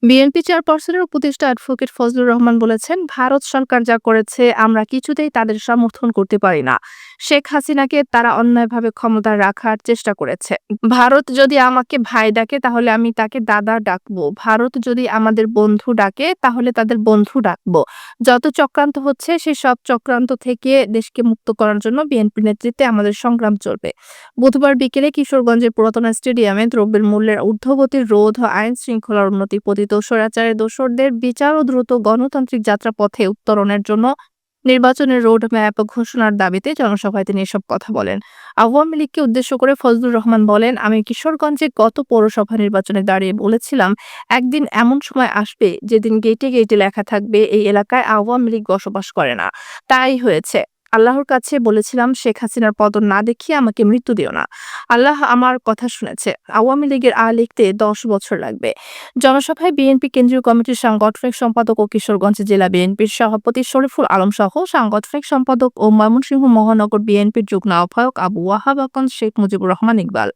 BNP চেয়ারপারসনের উপদেষ্টা advocate Fazlur Rahman বলেছেন, ভারত সরকার যা করেছে আমরা কিছুতেই তাদের সমর্থন করতে পারি না। শেখ হাসিনাকে তারা অন্যায়ভাবে ক্ষমতায় রাখার চেষ্টা করেছে। ভারত যদি আমাকে ভাই ডাকে তাহলে আমি তাকে দাদা ডাকবো। ভারত যদি আমাদের বন্ধু ডাকে তাহলে তাদের বন্ধু ডাকবো। যত চক্রান্ত হচ্ছে সেই সব চক্রান্ত থেকে দেশকে মুক্ত করার জন্য বিএনপির নেতৃত্বে আমাদের সংগ্রাম চলবে। বুধবার বিকেলে কিশোরগঞ্জের পুরাতন স্টেডিয়ামে দ্রব্যের মূল্যের ঊর্ধ্বগতির রোধ ও আইন শৃঙ্খলার উন্নতি পতিত স্বৈরাচারের দোসরদের বিচার ও দ্রুত গণতান্ত্রিক যাত্রাপথে উত্তরণের জন্য নির্বাচনের রোড ম্যাপ ঘোষণার দাবিতে জনসভায় তিনি এসব কথা বলেন। আওয়ামী লীগকে উদ্দেশ্য করে ফজলুর রহমান বলেন, আমি কিশোরগঞ্জে গত পৌরসভা নির্বাচনে দাঁড়িয়ে বলেছিলাম, একদিন এমন সময় আসবে যেদিন গেটে গেটে লেখা থাকবে এই এলাকায় আওয়ামী লীগ বসবাস করে না। তাই হয়েছে। আল্লাহর কাছে বলেছিলাম, শেখ হাসিনার পতন না দেখিয়ে আমাকে মৃত্যু দিও না। আল্লাহ আমার কথা শুনেছে। আওয়ামী লীগের লিখতে ১০ বছর লাগবে। জনসভায় বিএনপি কেন্দ্রীয় কমিটির সাংগঠনিক সম্পাদক ও কিশোরগঞ্জ জেলা বিএনপির সভাপতি শরীফুল আলম সহ সাংগঠনিক সম্পাদক ও ময়মনসিংহ মহানগর বিএনপির যুগ্ম আহ্বায়ক আবু ওয়াহাব আকন্দ, শেখ মুজিবুর রহমান ইকবাল,